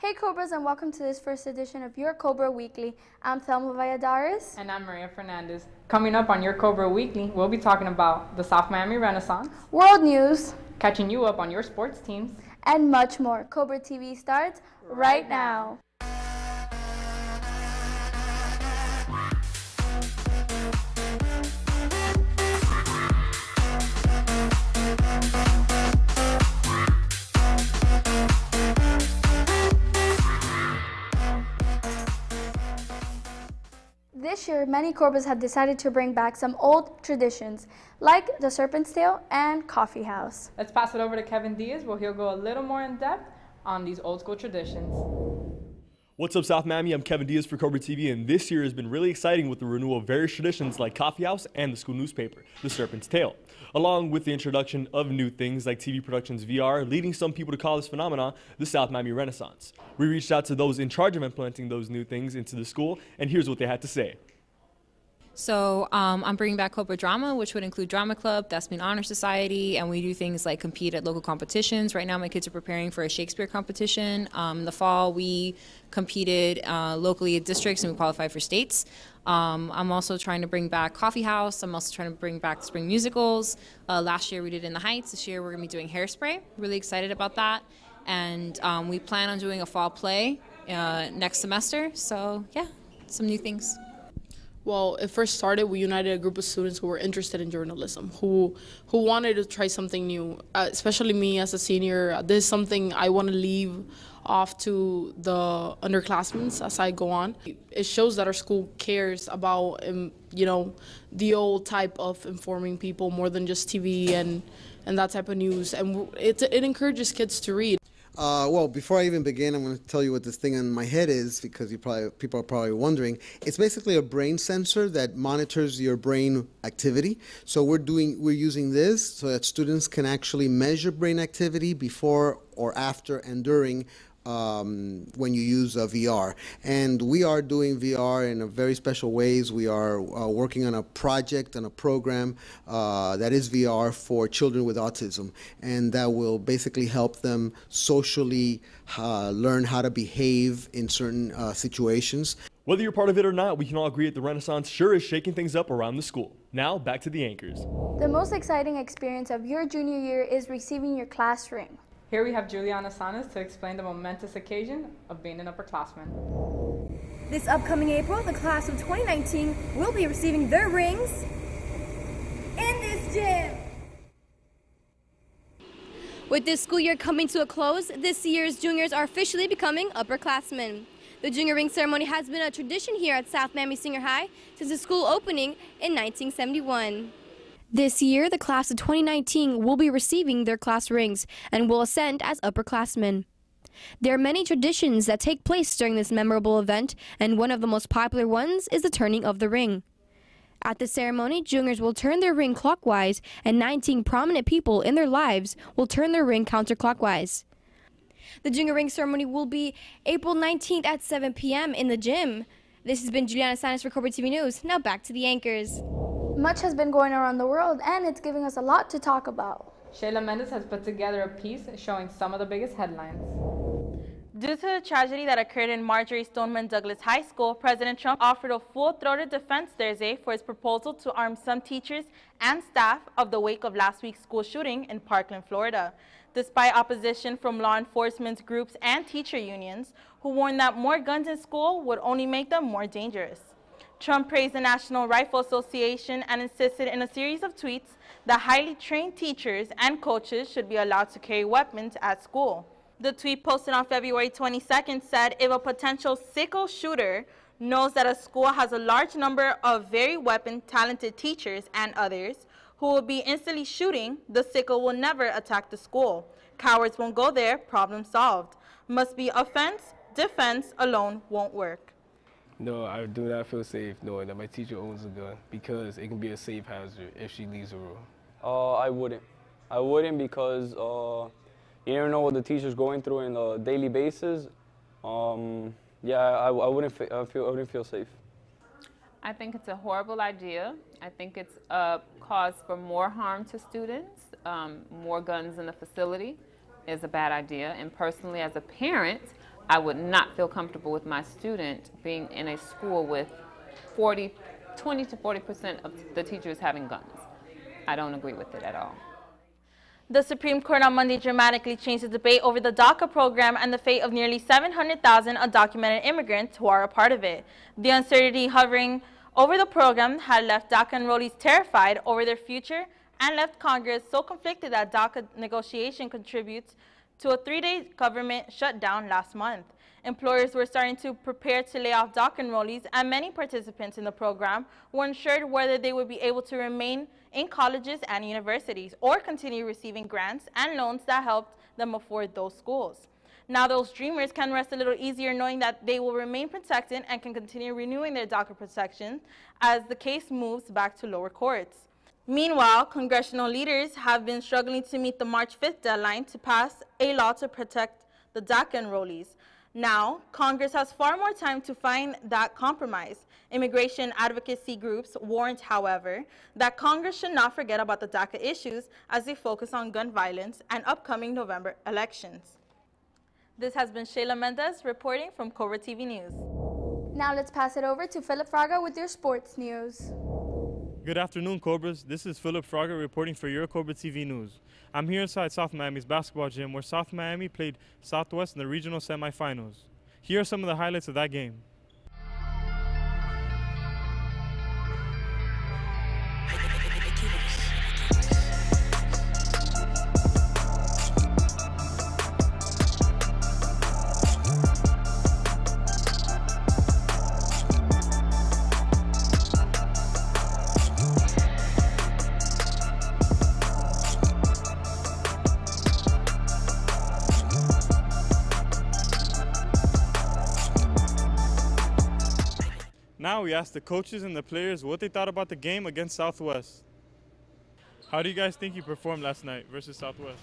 Hey Cobras, and welcome to this first edition of Your Cobra Weekly. I'm Thelma Valladares. And I'm Maria Fernandez. Coming up on Your Cobra Weekly, we'll be talking about the South Miami Renaissance, World news, catching you up on your sports teams, and much more. Cobra TV starts right now. This year, many Cobras have decided to bring back some old traditions, like the Serpent's Tail and Coffee House. Let's pass it over to Kevin Diaz, where he'll go a little more in depth on these old school traditions. What's up, South Miami? I'm Kevin Diaz for Cobra TV, and this year has been really exciting with the renewal of various traditions like Coffee House and the school newspaper, the Serpent's Tail, along with the introduction of new things like TV Productions VR, leading some people to call this phenomenon the South Miami Renaissance. We reached out to those in charge of implementing those new things into the school, and here's what they had to say. So I'm bringing back Cobra Drama, which would include Drama Club, Thespian Honor Society, and we do things like compete at local competitions. Right now my kids are preparing for a Shakespeare competition. In the fall we competed locally at districts and we qualified for states. I'm also trying to bring back Coffee House. I'm also trying to bring back the spring musicals. Last year we did In the Heights. This year we're going to be doing Hairspray. Really excited about that. And we plan on doing a fall play next semester. So yeah, some new things. Well, it first started, we united a group of students who were interested in journalism, who wanted to try something new, especially me as a senior. This is something I want to leave off to the underclassmen as I go on. It shows that our school cares about, the old type of informing people more than just TV and that type of news, and it encourages kids to read. Well, before I even begin, I'm going to tell you what this thing in my head is, because people are probably wondering. It's basically a brain sensor that monitors your brain activity. So we're using this so that students can actually measure brain activity before or after and during when you use VR. And we are doing VR in a very special ways. We are working on a project and a program that is VR for children with autism, and that will basically help them socially learn how to behave in certain situations. Whether you're part of it or not, we can all agree that the Renaissance sure is shaking things up around the school. Now, back to the anchors. The most exciting experience of your junior year is receiving your class ring. Here we have Juliana Sanas to explain the momentous occasion of being an upperclassman. This upcoming April, the class of 2019 will be receiving their rings in this gym. With this school year coming to a close, this year's juniors are officially becoming upperclassmen. The junior ring ceremony has been a tradition here at South Miami Senior High since the school opening in 1971. This year, the class of 2019 will be receiving their class rings and will ascend as upperclassmen. There are many traditions that take place during this memorable event, and one of the most popular ones is the turning of the ring. At the ceremony, juniors will turn their ring clockwise, and 19 prominent people in their lives will turn their ring counterclockwise. The junior ring ceremony will be April 19th at 7 p.m. in the gym. This has been Juliana Sanchez for Cobra TV News. Now back to the anchors. Much has been going around the world, and it's giving us a lot to talk about. Shayla Mendez has put together a piece showing some of the biggest headlines. Due to the tragedy that occurred in Marjorie Stoneman Douglas High School, President Trump offered a full-throated defense Thursday for his proposal to arm some teachers and staff of the wake of last week's school shooting in Parkland, Florida. Despite opposition from law enforcement groups and teacher unions, who warned that more guns in school would only make them more dangerous. Trump praised the National Rifle Association and insisted in a series of tweets that highly trained teachers and coaches should be allowed to carry weapons at school. The tweet posted on February 22nd said, if a potential sicko shooter knows that a school has a large number of very weapon-talented teachers and others who will be instantly shooting, the sicko will never attack the school. Cowards won't go there, problem solved. Must be offense, defense alone won't work. No, I do not feel safe knowing that my teacher owns a gun because it can be a safe hazard if she leaves a room. I wouldn't. I wouldn't because you never know what the teacher's going through on a daily basis. Yeah, I wouldn't feel safe. I think it's a horrible idea. I think it's a cause for more harm to students. More guns in the facility is a bad idea. And personally, as a parent, I would not feel comfortable with my student being in a school with 20 to 40% of the teachers having guns. I don't agree with it at all. The Supreme Court on Monday dramatically changed the debate over the DACA program and the fate of nearly 700,000 undocumented immigrants who are a part of it. The uncertainty hovering over the program had left DACA enrollees terrified over their future and left Congress so conflicted that DACA negotiation contributes to a 3-day government shutdown last month. Employers were starting to prepare to lay off DACA enrollees, and many participants in the program were unsure whether they would be able to remain in colleges and universities or continue receiving grants and loans that helped them afford those schools. Now those dreamers can rest a little easier knowing that they will remain protected and can continue renewing their DACA protection as the case moves back to lower courts. Meanwhile, congressional leaders have been struggling to meet the March 5th deadline to pass a law to protect the DACA enrollees. Now, Congress has far more time to find that compromise. Immigration advocacy groups warned, however, that Congress should not forget about the DACA issues as they focus on gun violence and upcoming November elections. This has been Shayla Mendez reporting from Cobra TV News. Now let's pass it over to Philip Fraga with your sports news. Good afternoon, Cobras. This is Philip Fraga reporting for your Cobra TV News. I'm here inside South Miami's basketball gym where South Miami played Southwest in the regional semifinals. Here are some of the highlights of that game. Now we asked the coaches and the players what they thought about the game against Southwest. How do you guys think you performed last night versus Southwest?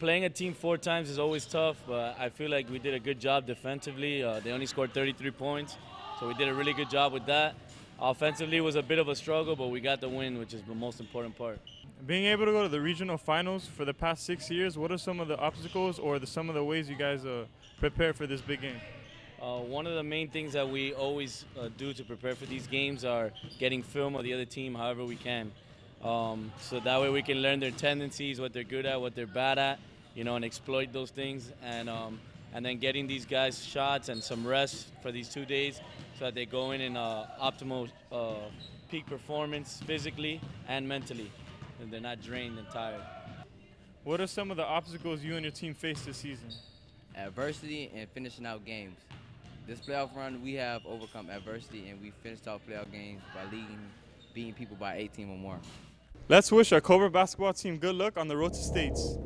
Playing a team 4 times is always tough, but I feel like we did a good job defensively. They only scored 33 points, so we did a really good job with that. Offensively was a bit of a struggle, but we got the win, which is the most important part. Being able to go to the regional finals for the past 6 years, what are some of the obstacles or some of the ways you guys prepare for this big game? One of the main things that we always do to prepare for these games are getting film of the other team however we can. So that way we can learn their tendencies, what they're good at, what they're bad at, you know, and exploit those things. And then getting these guys shots and some rest for these 2 days so that they go in optimal peak performance physically and mentally, and they're not drained and tired. What are some of the obstacles you and your team face this season? Adversity and finishing out games. This playoff run, we have overcome adversity, and we finished our playoff games by beating people by 18 or more. Let's wish our Cobra basketball team good luck on the road to states.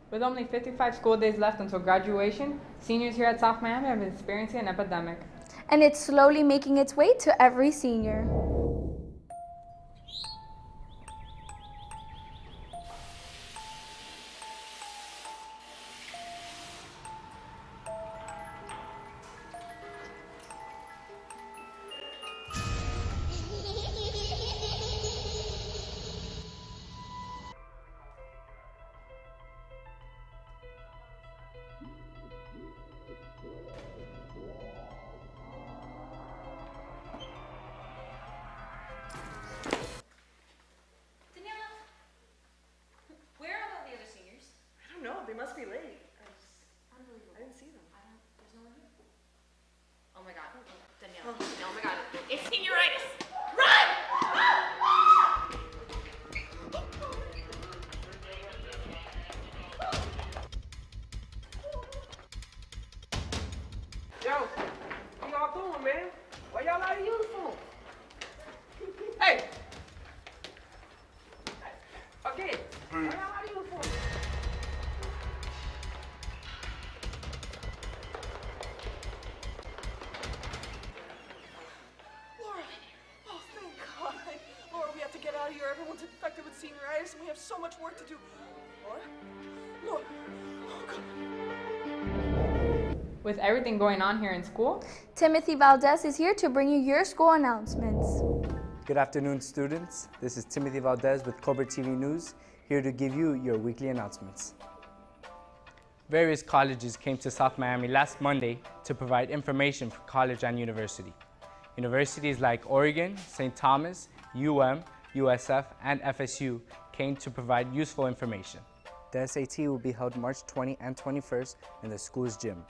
With only 55 school days left until graduation, seniors here at South Miami have been experiencing an epidemic. And it's slowly making its way to every senior. They must be late. I didn't see them. There's no one here. Oh my god. Danielle. Oh my god. It's senioritis. Run! Yo, what y'all doing, man? Why y'all out of uniform? Hey! Again. Why y'all out of uniform? Everyone's infected with senioritis, and we have so much work to do. Laura? Oh, God. With everything going on here in school, Timothy Valdez is here to bring you your school announcements. Good afternoon, students. This is Timothy Valdez with Cobra TV News, here to give you your weekly announcements. Various colleges came to South Miami last Monday to provide information for college and university. Universities like Oregon, St. Thomas, USF, and FSU came to provide useful information. The SAT will be held March 20 and 21st in the school's gym.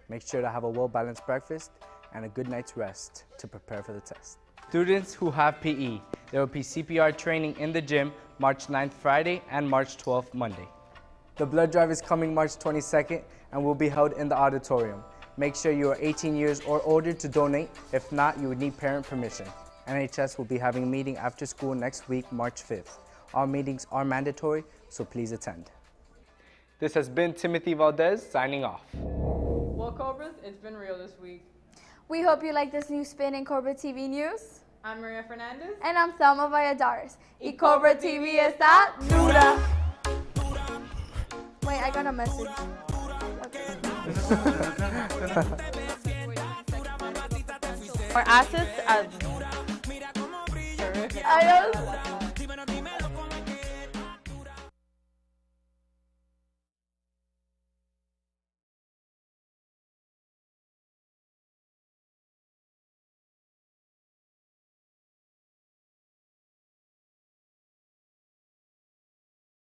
Make sure to have a well-balanced breakfast and a good night's rest to prepare for the test. Students who have PE, there will be CPR training in the gym March 9th Friday and March 12th Monday. The blood drive is coming March 22nd and will be held in the auditorium. Make sure you are 18 years or older to donate. If not, you would need parent permission. NHS will be having a meeting after school next week, March 5th. All meetings are mandatory, so please attend. This has been Timothy Valdez signing off. Well, Cobras, it's been real this week. We hope you like this new spin in Cobra TV News. I'm Maria Fernandez. And I'm Thelma Valladares. Y Cobra TV está dura. Wait, I got a message. Our assets as Adiós.